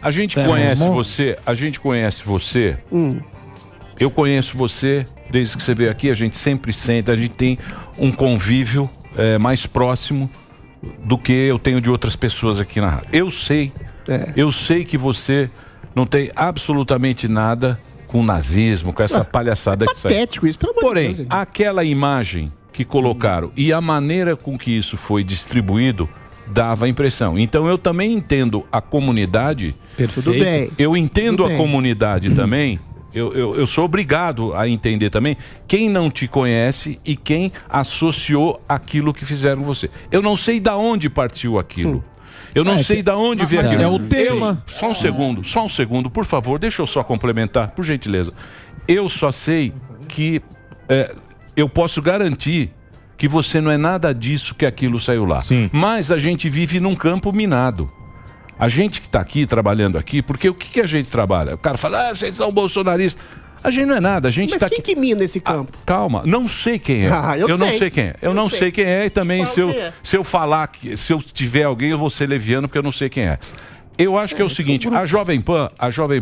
A gente conhece você. Eu conheço você desde que você veio aqui, a gente sempre senta, a gente tem um convívio mais próximo do que eu tenho de outras pessoas aqui na rádio. Eu sei que você não tem absolutamente nada com o nazismo, com essa palhaçada que saiu. Patético isso, pelo amor de Deus. Porém, aquela imagem que colocaram e a maneira com que isso foi distribuído dava a impressão. Então eu também entendo a comunidade. Tudo bem. Eu entendo a comunidade também. Eu sou obrigado a entender também quem não te conhece e quem associou aquilo que fizeram com você. Eu não sei de onde partiu aquilo. Eu não sei de onde veio aquilo. É o tema. Só um segundo, por favor, deixa eu só complementar, por gentileza. Eu só sei que eu posso garantir que você não é nada disso que aquilo saiu lá. Sim. Mas a gente vive num campo minado. A gente que está aqui, trabalhando aqui, porque o que a gente trabalha? O cara fala, vocês são bolsonaristas. A gente não é nada, a gente está aqui... Mas quem que mina esse campo? Calma, não sei quem é. Eu não sei quem é. Eu não sei quem é e também se eu falar, se eu tiver alguém, eu vou ser leviano porque eu não sei quem é. Eu acho que é o seguinte, a Jovem Pan,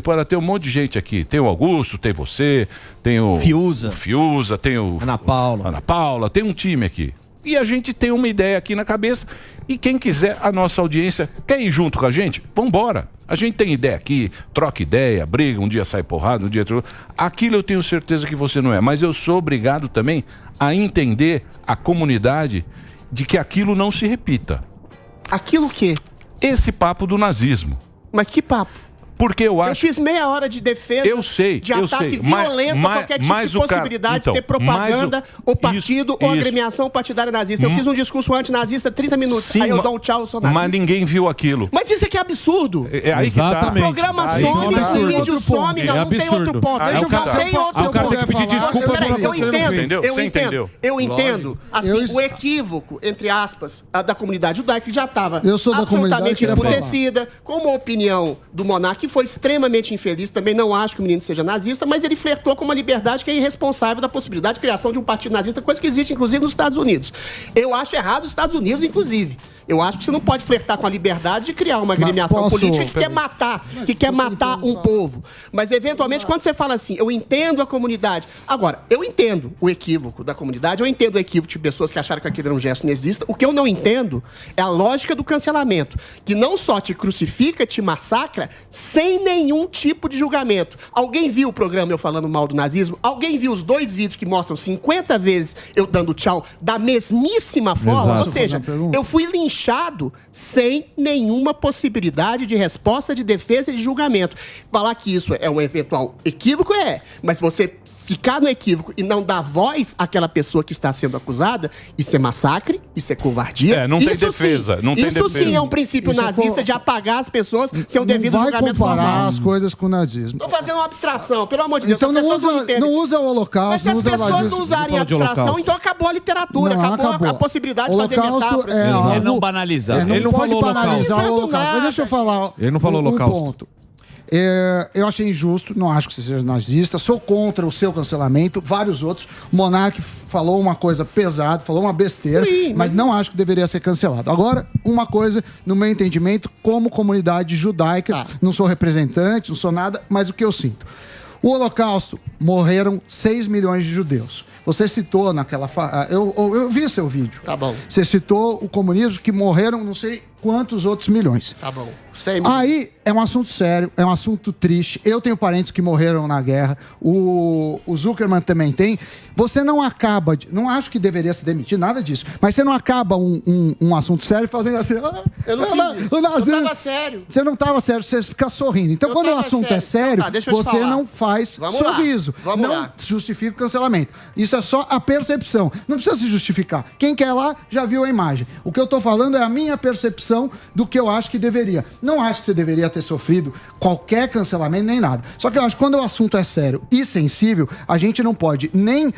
ela tem um monte de gente aqui. Tem o Augusto, tem você, tem o Fiuza, tem o Ana Paula, tem um time aqui. E a gente tem uma ideia aqui na cabeça. E quem quiser, a nossa audiência, quer ir junto com a gente? Vambora. A gente tem ideia aqui, troca ideia, briga, um dia sai porrada, um dia... Aquilo eu tenho certeza que você não é. Mas eu sou obrigado também a entender a comunidade de que aquilo não se repita. Aquilo o quê? Esse papo do nazismo. Mas que papo? Porque eu acho... Eu fiz meia hora de defesa, de ataque violento a qualquer tipo de possibilidade de ter propaganda, ou partido, ou agremiação partidária nazista. Eu fiz um discurso antinazista 30 minutos, Sim, aí eu dou um tchau, eu sou nazista. Mas ninguém viu aquilo. Mas isso aqui é absurdo. Aí Exatamente. O programa some, o vídeo some, não tem outro ponto. Deixa eu falar, tem outro ponto. O cara tem que pedir desculpas por eu entendo. Eu entendo. Assim, o equívoco, entre aspas, da comunidade judaica que já estava absolutamente emputecida, com uma opinião do monarca que foi extremamente infeliz, também não acho que o menino seja nazista, mas ele flertou com uma liberdade que é irresponsável da possibilidade de criação de um partido nazista, coisa que existe, inclusive, nos Estados Unidos. Eu acho errado os Estados Unidos, inclusive. Eu acho que você não pode flertar com a liberdade de criar uma agremiação política que quer matar um povo. Mas, eventualmente, quando você fala assim, eu entendo a comunidade. Agora, eu entendo o equívoco da comunidade, eu entendo o equívoco de pessoas que acharam que aquilo era um gesto nazista. O que eu não entendo é a lógica do cancelamento, que não só te crucifica, te massacra, sem nenhum tipo de julgamento. Alguém viu o programa eu falando mal do nazismo? Alguém viu os 2 vídeos que mostram 50 vezes eu dando tchau da mesmíssima forma? Exato. Ou seja, eu fui linchado sem nenhuma possibilidade de resposta, de defesa e de julgamento. Falar que isso é um eventual equívoco mas você ficar no equívoco e não dar voz àquela pessoa que está sendo acusada, isso é massacre, isso é covardia. Não tem defesa. Isso sim é um princípio nazista de apagar as pessoas sem o devido julgamento formal. Não vai comparar as coisas com o nazismo. Estou fazendo uma abstração, pelo amor de Deus. Então não usa o Holocausto. Mas se as pessoas não usarem a abstração, então acabou a literatura, acabou a possibilidade de fazer metáforas. É não banalizar. Ele não pode banalizar o Holocausto. Mas deixa eu falar Ele não falou Holocausto. ponto. Eu achei injusto, não acho que você seja nazista, sou contra o seu cancelamento, vários outros. O Monark falou uma coisa pesada, falou uma besteira, mas não acho que deveria ser cancelado. Agora, uma coisa, no meu entendimento, como comunidade judaica, não sou representante, não sou nada, mas o que eu sinto. O Holocausto, morreram 6 milhões de judeus. Você citou naquela... Eu vi seu vídeo. Tá bom. Você citou o comunismo, que morreram não sei quantos outros milhões. Tá bom. 100 milhões. Aí é um assunto sério, é um assunto triste. Eu tenho parentes que morreram na guerra. O Zuckerman também tem. Você não acaba... Não acho que deveria se demitir, nada disso. Mas você não acaba um assunto sério fazendo assim... Eu não fiz isso. Eu tava sério. Você não estava sério, você fica sorrindo. Então, quando o assunto é sério, você não faz sorriso. Não justifica o cancelamento. Isso é só a percepção. Não precisa se justificar. Quem quer lá, já viu a imagem. O que eu tô falando é a minha percepção do que eu acho que deveria. Não acho que você deveria ter sofrido qualquer cancelamento, nem nada. Só que eu acho que quando o assunto é sério e sensível, a gente não pode nem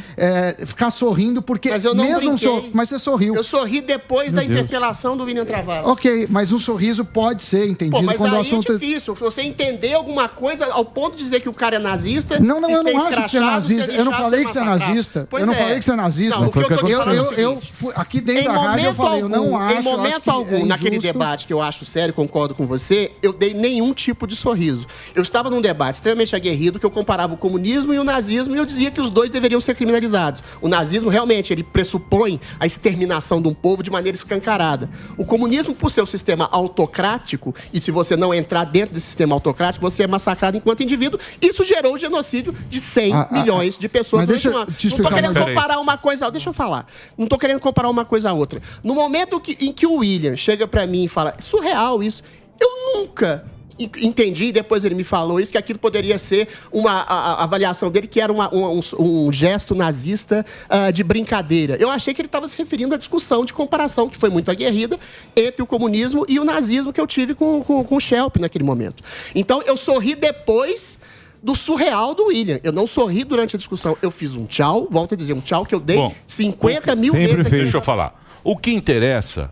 ficar sorrindo, porque mas eu não mesmo mas você sorriu. Eu sorri depois da interpelação do William Travassos. Ok, mas um sorriso pode ser entendido mas quando aí o assunto é difícil. Você entender alguma coisa ao ponto de dizer que o cara é nazista. Eu não acho que você é nazista. Eu não falei que você é nazista. Eu não falei que você é nazista. Não, o que eu tô te falando é o aqui dentro da rádio eu falei, eu não acho. Em momento algum, naquele naquele debate que eu acho sério, concordo com você, eu dei nenhum tipo de sorriso. Eu estava num debate extremamente aguerrido que eu comparava o comunismo e o nazismo e eu dizia que os dois deveriam ser criminalizados. O nazismo, realmente, ele pressupõe a exterminação de um povo de maneira escancarada. O comunismo, por ser um sistema autocrático, e se você não entrar dentro desse sistema autocrático, você é massacrado enquanto indivíduo. Isso gerou o genocídio de 100 milhões de pessoas. Não estou querendo comparar uma coisa... Deixa eu falar. Não estou querendo comparar uma coisa a outra. No momento em que o William chega para mim e fala, surreal isso, eu nunca entendi, depois ele me falou isso, que aquilo poderia ser a avaliação dele, que era um gesto nazista de brincadeira. Eu achei que ele estava se referindo à discussão de comparação, que foi muito aguerrida, entre o comunismo e o nazismo que eu tive com o Schelp naquele momento. Então, eu sorri depois do surreal do William. Eu não sorri durante a discussão. Eu fiz um tchau, volto a dizer, um tchau que eu dei 50 mil vezes. Deixa eu falar. O que interessa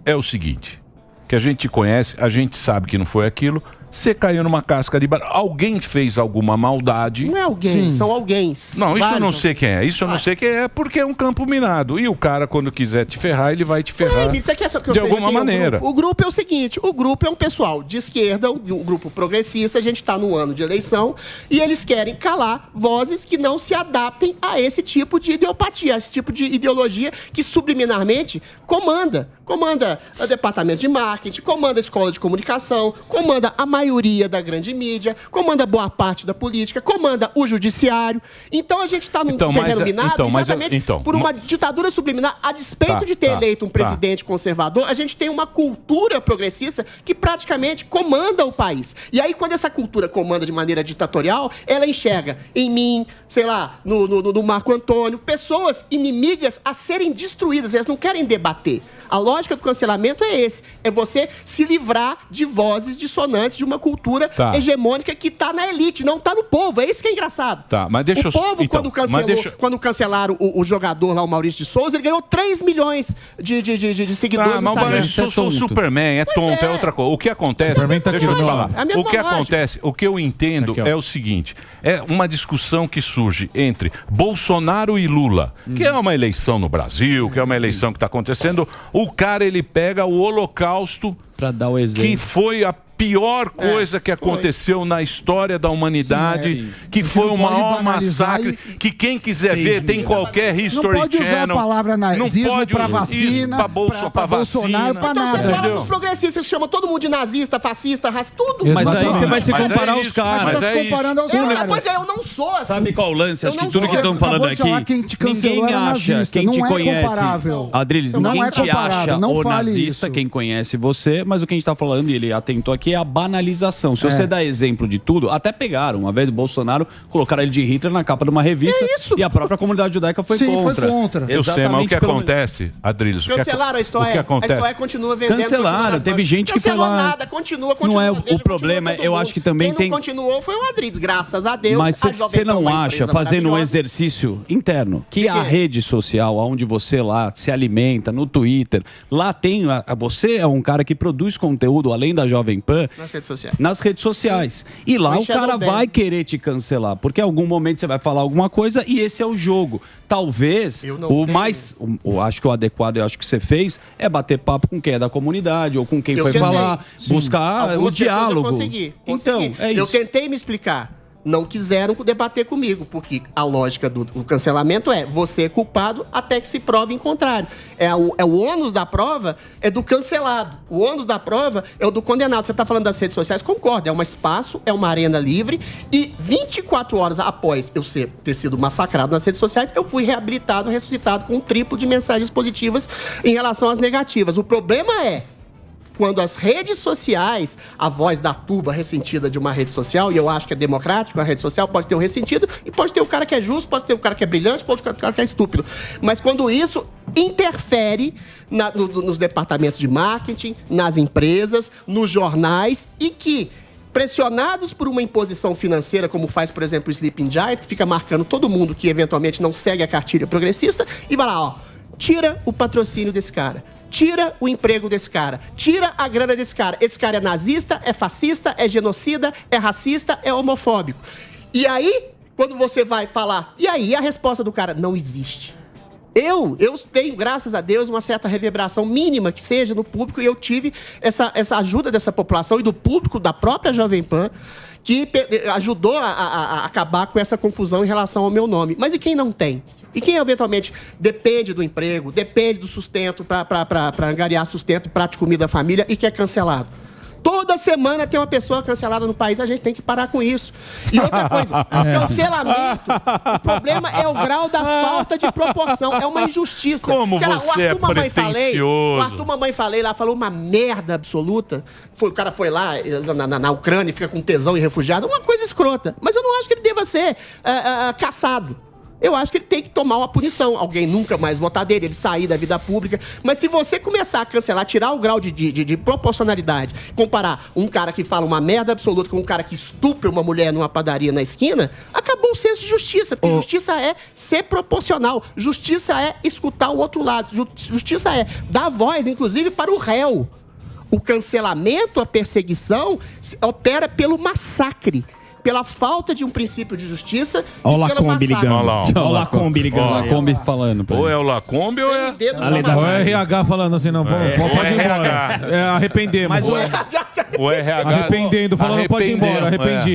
é o seguinte, que a gente conhece, a gente sabe que não foi aquilo, você caiu numa casca de barro. Alguém fez alguma maldade. Não é alguém, Sim. são alguém. Não, isso eu não sei quem é. Isso eu não sei quem é, porque é um campo minado. E o cara, quando quiser te ferrar, ele vai te ferrar de alguma maneira. O grupo é o seguinte, o grupo é um pessoal de esquerda, um grupo progressista, a gente está no ano de eleição, e eles querem calar vozes que não se adaptem a esse tipo de ideopatia, a esse tipo de ideologia que subliminarmente comanda o departamento de marketing, comanda a escola de comunicação, comanda a maioria da grande mídia, comanda boa parte da política, comanda o judiciário. Então a gente está num terreno minado exatamente por uma ditadura subliminar. A despeito de ter eleito um presidente conservador, a gente tem uma cultura progressista que praticamente comanda o país. E aí, quando essa cultura comanda de maneira ditatorial, ela enxerga em mim, sei lá, no Marco Antônio, pessoas inimigas a serem destruídas. Elas não querem debater. A lógica do cancelamento é esse. É você se livrar de vozes dissonantes de uma cultura hegemônica que está na elite, não está no povo. É isso que é engraçado. Mas deixa o povo, quando cancelaram o jogador lá, o Maurício de Souza, ele ganhou 3 milhões de seguidores no Instagram. Mas o Maurício de Souza é o Superman, é tonto, é outra coisa. O que acontece... Deixa eu te falar. O que acontece, o que eu entendo é o seguinte, é uma discussão que surge entre Bolsonaro e Lula, que é uma eleição no Brasil, que é uma eleição que está acontecendo. O cara, ele pega o Holocausto, para dar o exemplo, que foi a pior coisa que aconteceu na história da humanidade, que foi o maior massacre, que quem quiser ver, tem qualquer History Channel. Não pode usar a palavra nazismo para vacina, para Bolsonaro, para nada. Então você fala dos progressistas, chama todo mundo de nazista, fascista, tudo. Mas aí você vai se comparar aos caras. Mas você está comparando aos caras. Pois é, eu não sou assim. Sabe qual o lance? Acho que tudo que estão falando aqui, ninguém acha, quem te conhece, Adriles, ninguém te acha o nazista, quem conhece você, mas o que a gente está falando, e ele atentou aqui, é a banalização. Se você dá exemplo de tudo, até pegaram. Uma vez o Bolsonaro, colocaram ele de Hitler na capa de uma revista e a própria comunidade judaica foi contra. Eu sei, mas o que acontece, Adriles? Cancelaram a história. A história continua vendendo. Cancelaram. Teve gente que foi lá. Nada, continua. Não é o problema, eu acho que também tem... Quem não continuou foi o Adriles, graças a Deus. Mas você não acha, fazendo um exercício interno, que a rede social, onde você lá se alimenta, no Twitter, lá tem... Você é um cara que produz conteúdo, além da Jovem Pan, nas redes sociais. E lá o cara vai querer te cancelar, porque em algum momento você vai falar alguma coisa e esse é o jogo. Talvez acho que o adequado, eu acho que você fez, é bater papo com quem é da comunidade ou com quem foi falar, buscar o diálogo. Eu consegui. Então, é isso. Eu tentei me explicar. Não quiseram debater comigo, porque a lógica do cancelamento é você é culpado até que se prove em contrário. O ônus da prova é do cancelado. O ônus da prova é o do condenado. Você está falando das redes sociais? Concordo. É um espaço, é uma arena livre e 24 horas após eu ter sido massacrado nas redes sociais, eu fui reabilitado, ressuscitado com um triplo de mensagens positivas em relação às negativas. O problema é quando as redes sociais, a voz da tuba ressentida de uma rede social, e eu acho que é democrático, a rede social pode ter o ressentido, e pode ter o cara que é justo, pode ter o cara que é brilhante, pode ter o cara que é estúpido. Mas quando isso interfere nos departamentos de marketing, nas empresas, nos jornais, e que, pressionados por uma imposição financeira, como faz, por exemplo, o Sleeping Giant, que fica marcando todo mundo que eventualmente não segue a cartilha progressista, e vai lá, tira o patrocínio desse cara. Tira o emprego desse cara. Tira a grana desse cara. Esse cara é nazista, é fascista, é genocida, é racista, é homofóbico. E aí, quando você vai falar... E aí, a resposta do cara não existe. Eu tenho, graças a Deus, uma certa reverberação mínima que seja no público, e eu tive essa ajuda dessa população e do público da própria Jovem Pan, que ajudou a acabar com essa confusão em relação ao meu nome. Mas e quem não tem? E quem eventualmente depende do emprego, depende do sustento para angariar sustento e prato de comida da família e que é cancelado? Toda semana tem uma pessoa cancelada no país, a gente tem que parar com isso. E outra coisa, cancelamento, o problema é o grau da falta de proporção, é uma injustiça. Como você é pretensioso. O Arthur Mamãe Falei lá falou uma merda absoluta. O cara foi lá na Ucrânia e fica com tesão em refugiado, uma coisa escrota. Mas eu não acho que ele deva ser caçado. Eu acho que ele tem que tomar uma punição. Alguém nunca mais votar dele, ele sair da vida pública. Mas se você começar a cancelar, tirar o grau de proporcionalidade, comparar um cara que fala uma merda absoluta com um cara que estupra uma mulher numa padaria na esquina, acabou o senso de justiça. Porque justiça é ser proporcional. Justiça é escutar o outro lado. Justiça é dar voz, inclusive, para o réu. O cancelamento, a perseguição, opera pelo massacre. Pela falta de um princípio de justiça. Olha o Lacombe ligando. Olha o Lacombe ligando. Lacombe falando. Ou é o Lacombe ou é... Ou é RH falando assim, não, pode ir embora. Arrependemos. O RH... Arrependendo, falando pode ir embora, arrependi.